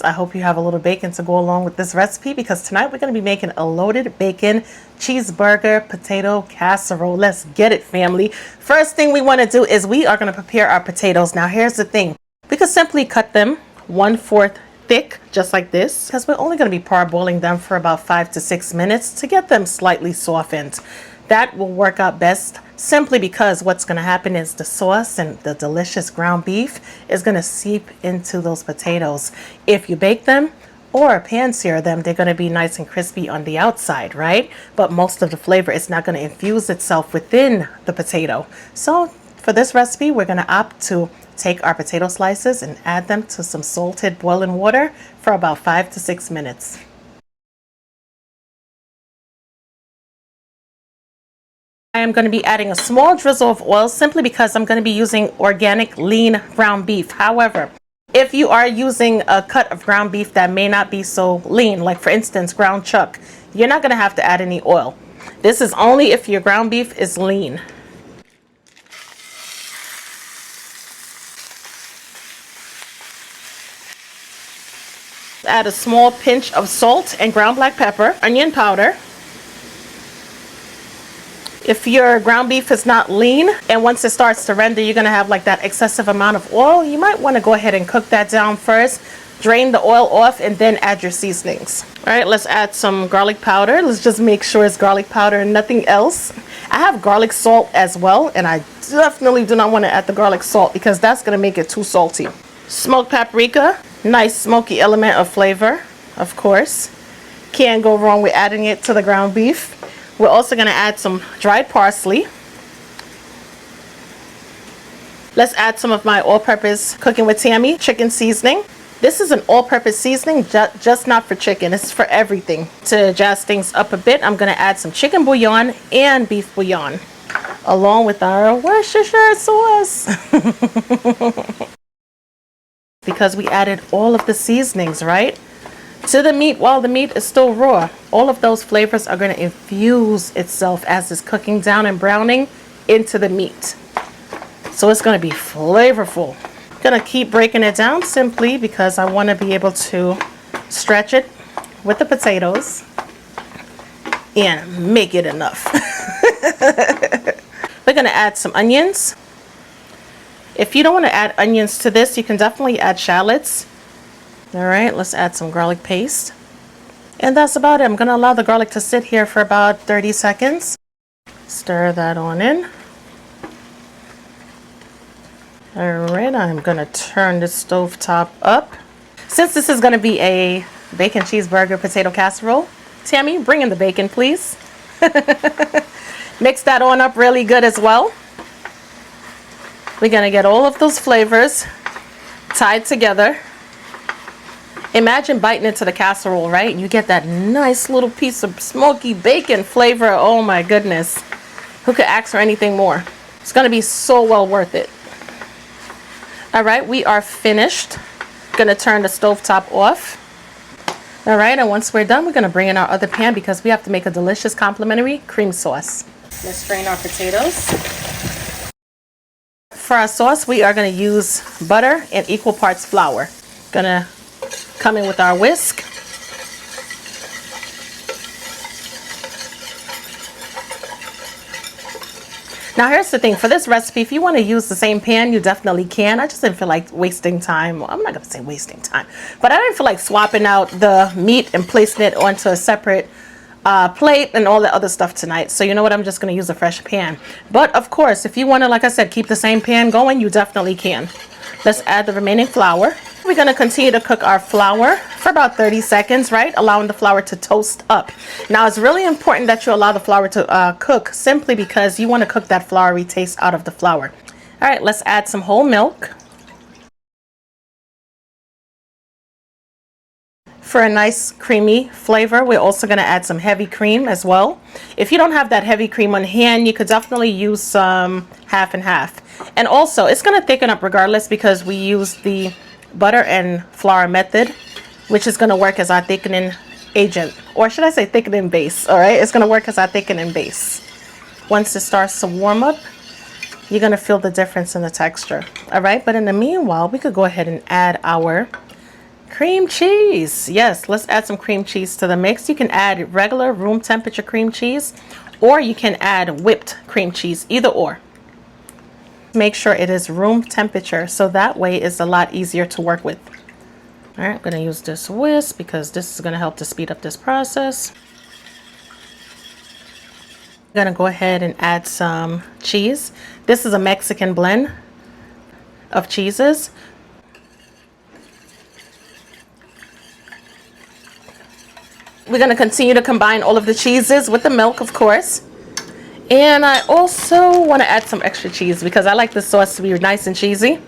I hope you have a little bacon to go along with this recipe, because tonight we're going to be making a loaded bacon cheeseburger potato casserole. Let's get it, family. First thing we want to do is we are going to prepare our potatoes. Now here's the thing. We could simply cut them 1/4 thick, just like this, because we're only going to be parboiling them for about 5 to 6 minutes to get them slightly softened. That will work out best, simply because what's going to happen is the sauce and the delicious ground beef is going to seep into those potatoes. If you bake them or pan sear them, they're going to be nice and crispy on the outside, right? But most of the flavor is not going to infuse itself within the potato. So for this recipe, we're going to opt to take our potato slices and add them to some salted boiling water for about 5 to 6 minutes. I am going to be adding a small drizzle of oil simply because I'm going to be using organic lean ground beef. However, if you are using a cut of ground beef that may not be so lean, like for instance ground chuck, you're not going to have to add any oil. This is only if your ground beef is lean. Add a small pinch of salt and ground black pepper, onion powder. If your ground beef is not lean and once it starts to render, you're going to have like that excessive amount of oil, you might want to go ahead and cook that down first. Drain the oil off and then add your seasonings. All right, let's add some garlic powder. Let's just make sure it's garlic powder and nothing else. I have garlic salt as well, and I definitely do not want to add the garlic salt because that's going to make it too salty. Smoked paprika, nice smoky element of flavor, of course. Can't go wrong with adding it to the ground beef. We're also going to add some dried parsley. Let's add some of my all-purpose Cooking with Tammy chicken seasoning. This is an all-purpose seasoning, just not for chicken. It's for everything. To jazz things up a bit, I'm going to add some chicken bouillon and beef bouillon, along with our Worcestershire sauce. Because we added all of the seasonings, right, to the meat while the meat is still raw. All of those flavors are going to infuse itself as it's cooking down and browning into the meat. So it's going to be flavorful. I'm going to keep breaking it down simply because I want to be able to stretch it with the potatoes and make it enough. We're going to add some onions. If you don't want to add onions to this, you can definitely add shallots. All right, let's add some garlic paste. And that's about it. I'm going to allow the garlic to sit here for about 30 seconds. Stir that on in. All right, I'm going to turn the stove top up. Since this is going to be a bacon cheeseburger potato casserole, Tammy, bring in the bacon, please. Mix that on up really good as well. We're going to get all of those flavors tied together. Imagine biting into the casserole, right? You get that nice little piece of smoky bacon flavor. Oh my goodness. Who could ask for anything more? It's going to be so well worth it. All right, we are finished. Going to turn the stovetop off. All right, and once we're done, we're going to bring in our other pan because we have to make a delicious complimentary cream sauce. Let's strain our potatoes. For our sauce, we are going to use butter and equal parts flour. Going to come in with our whisk. Now here's the thing, for this recipe, if you want to use the same pan, you definitely can. I just didn't feel like wasting time. Well, I'm not going to say wasting time, but I didn't feel like swapping out the meat and placing it onto a separate plate and all the other stuff tonight. So you know what, I'm just going to use a fresh pan. But of course, if you want to, like I said, keep the same pan going, you definitely can. Let's add the remaining flour. We're going to continue to cook our flour for about 30 seconds, right? Allowing the flour to toast up. Now, it's really important that you allow the flour to cook simply because you want to cook that floury taste out of the flour. All right, let's add some whole milk. For a nice creamy flavor, we're also going to add some heavy cream as well. If you don't have that heavy cream on hand, you could definitely use some half and half. And also, it's going to thicken up regardless because we use the butter and flour method, which is going to work as our thickening agent, or should I say thickening base. All right, it's going to work as our thickening base. Once it starts to warm up, you're going to feel the difference in the texture. All right, but in the meanwhile, we could go ahead and add our Cream cheese. Yes, let's add some cream cheese to the mix. You can add regular room temperature cream cheese, or you can add whipped cream cheese, either or. Make sure it is room temperature, so that way it's a lot easier to work with. All right, I'm gonna use this whisk because this is gonna help to speed up this process. I'm gonna go ahead and add some cheese. This is a Mexican blend of cheeses. We're gonna continue to combine all of the cheeses with the milk, of course. And I also want to add some extra cheese because I like the sauce to be nice and cheesy.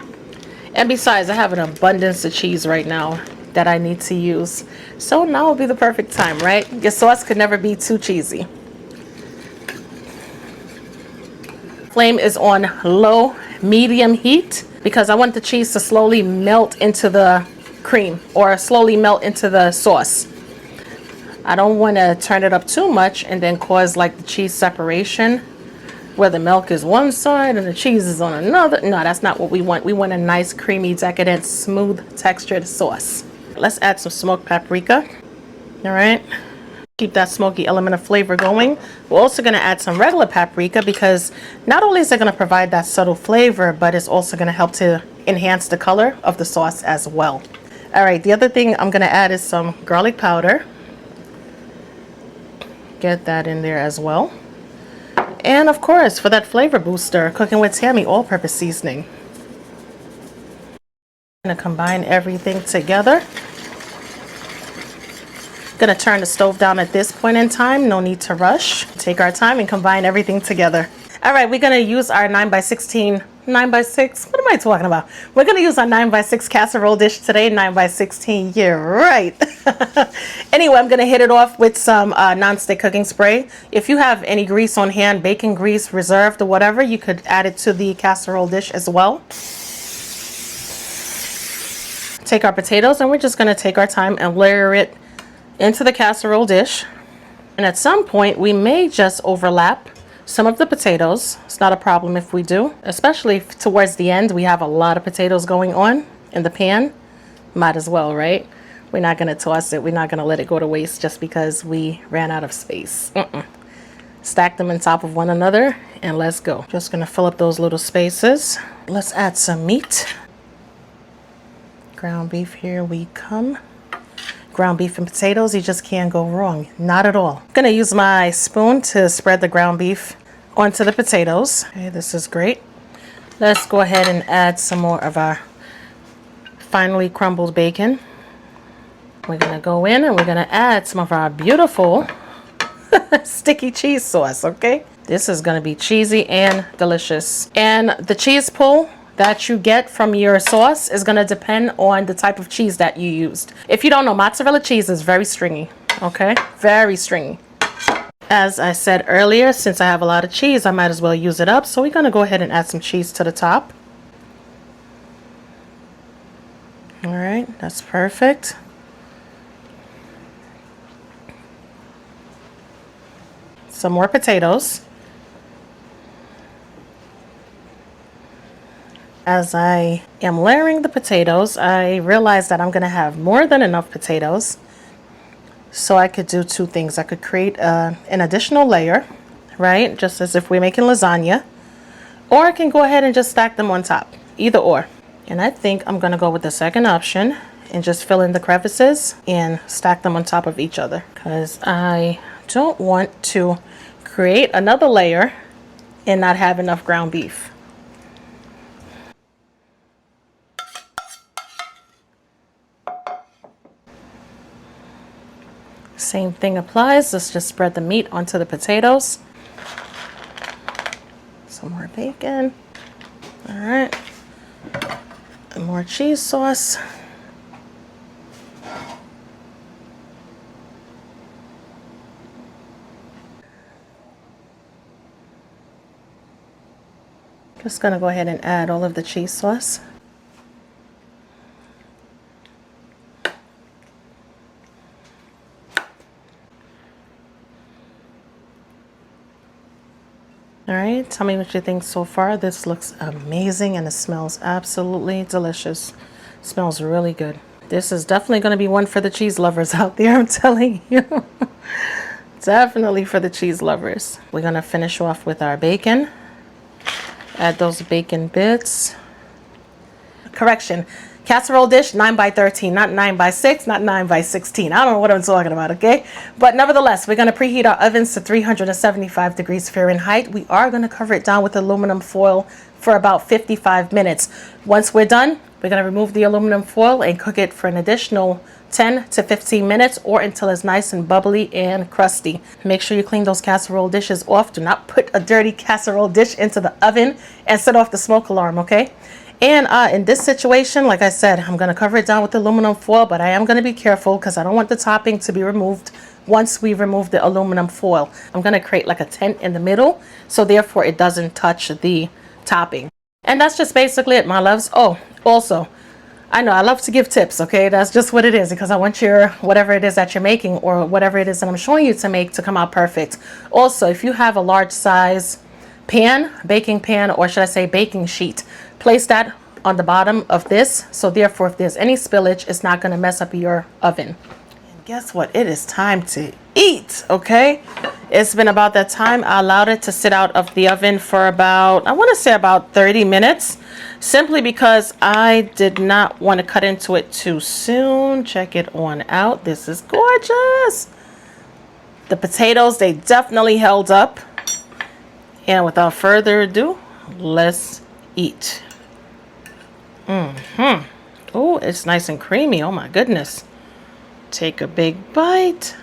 And besides, I have an abundance of cheese right now that I need to use. So now will be the perfect time, right? Your sauce could never be too cheesy. Flame is on low, medium heat because I want the cheese to slowly melt into the cream or slowly melt into the sauce. I don't want to turn it up too much and then cause like the cheese separation where the milk is one side and the cheese is on another. No, that's not what we want. We want a nice, creamy, decadent, smooth textured sauce. Let's add some smoked paprika. All right. Keep that smoky element of flavor going. We're also going to add some regular paprika because not only is it going to provide that subtle flavor, but it's also going to help to enhance the color of the sauce as well. All right. The other thing I'm going to add is some garlic powder. Get that in there as well. And of course, for that flavor booster, Cooking with Tammy all-purpose seasoning. I'm gonna combine everything together. Gonna turn the stove down at this point in time. No need to rush. Take our time and combine everything together. All right, we're gonna use our 9x16, 9x6, what am I talking about? We're gonna use our 9x6 casserole dish today, 9x16, yeah, right. Anyway, I'm gonna hit it off with some non-stick cooking spray. If you have any grease on hand, bacon grease reserved or whatever, you could add it to the casserole dish as well. Take our potatoes and we're just gonna take our time and layer it into the casserole dish. And at some point, we may just overlap some of the potatoes. It's not a problem if we do, especially if towards the end we have a lot of potatoes going on in the pan. Might as well, right? We're not going to toss it. We're not going to let it go to waste just because we ran out of space. Stack them on top of one another and let's go. Just going to fill up those little spaces. Let's add some meat. Ground beef, here we come. Ground beef and potatoes, you just can't go wrong. Not at all. I'm gonna use my spoon to spread the ground beef onto the potatoes. Okay, this is great. Let's go ahead and add some more of our finely crumbled bacon. We're gonna go in and we're gonna add some of our beautiful sticky cheese sauce, okay? This is gonna be cheesy and delicious. And the cheese pull that you get from your sauce is going to depend on the type of cheese that you used. If you don't know, mozzarella cheese is very stringy, okay? Very stringy. As I said earlier, since I have a lot of cheese, I might as well use it up. So we're going to go ahead and add some cheese to the top. All right, that's perfect. Some more potatoes. As I am layering the potatoes, I realized that I'm going to have more than enough potatoes. So I could do two things. I could create an additional layer, right? Just as if we're making lasagna. Or I can go ahead and just stack them on top. Either or. And I think I'm going to go with the second option and just fill in the crevices and stack them on top of each other. Because I don't want to create another layer and not have enough ground beef. Same thing applies. Let's just spread the meat onto the potatoes. Some more bacon. All right. And more cheese sauce. Just gonna go ahead and add all of the cheese sauce. All right, tell me what you think so far. This looks amazing and it smells absolutely delicious. It smells really good. This is definitely going to be one for the cheese lovers out there, I'm telling you. Definitely for the cheese lovers. We're going to finish off with our bacon. Add those bacon bits. Correction. Casserole dish 9 by 13, not 9 by 6, not 9 by 16. I don't know what I'm talking about, okay? But nevertheless, we're going to preheat our ovens to 375 degrees Fahrenheit. We are going to cover it down with aluminum foil for about 55 minutes. Once we're done, we're going to remove the aluminum foil and cook it for an additional 10 to 15 minutes or until it's nice and bubbly and crusty. Make sure you clean those casserole dishes off. Do not put a dirty casserole dish into the oven and set off the smoke alarm, okay? And in this situation, like I said, I'm going to cover it down with aluminum foil, but I am going to be careful because I don't want the topping to be removed once we remove the aluminum foil. I'm going to create like a tent in the middle, so therefore it doesn't touch the topping. And that's just basically it, my loves. Oh, also, I know I love to give tips, okay? That's just what it is, because I want your whatever it is that you're making or whatever it is that I'm showing you to make to come out perfect. Also, if you have a large size pan, baking pan, or should I say baking sheet, place that on the bottom of this, so therefore if there's any spillage, it's not going to mess up your oven. And guess what? It is time to eat, okay? It's been about that time. I allowed it to sit out of the oven for about, I want to say about 30 minutes, simply because I did not want to cut into it too soon. Check it on out. This is gorgeous. The potatoes, they definitely held up. And without further ado, let's eat. Oh, it's nice and creamy. Oh my goodness. Take a big bite.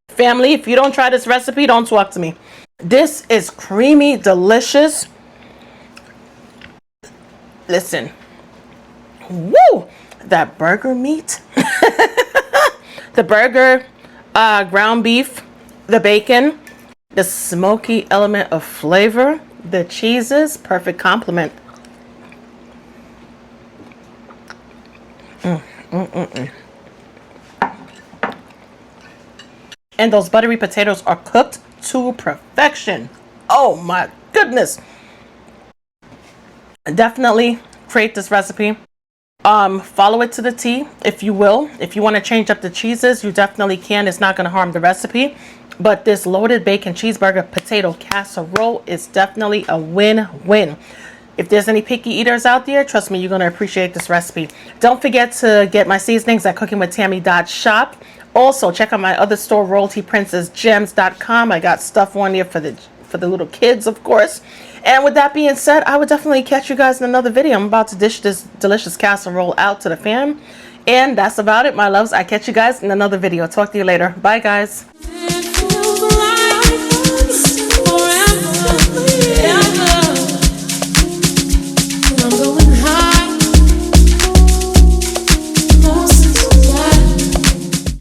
Family, if you don't try this recipe, don't talk to me. This is creamy, delicious. Listen. Woo! That burger meat. The burger, ground beef, the bacon, the smoky element of flavor, the cheeses, perfect complement. And those buttery potatoes are cooked to perfection. Oh my goodness. Definitely create this recipe. Follow it to the T, if you will. If you want to change up the cheeses, you definitely can. It's not going to harm the recipe. But this loaded bacon cheeseburger potato casserole is definitely a win-win. If there's any picky eaters out there, trust me, you're going to appreciate this recipe. Don't forget to get my seasonings at cookingwithtammy.shop. Also, check out my other store, royaltyprincessgems.com. I got stuff on there for the little kids, of course. And with that being said, I would definitely catch you guys in another video. I'm about to dish this delicious casserole out to the fam. And that's about it, my loves. I catch you guys in another video. Talk to you later. Bye, guys.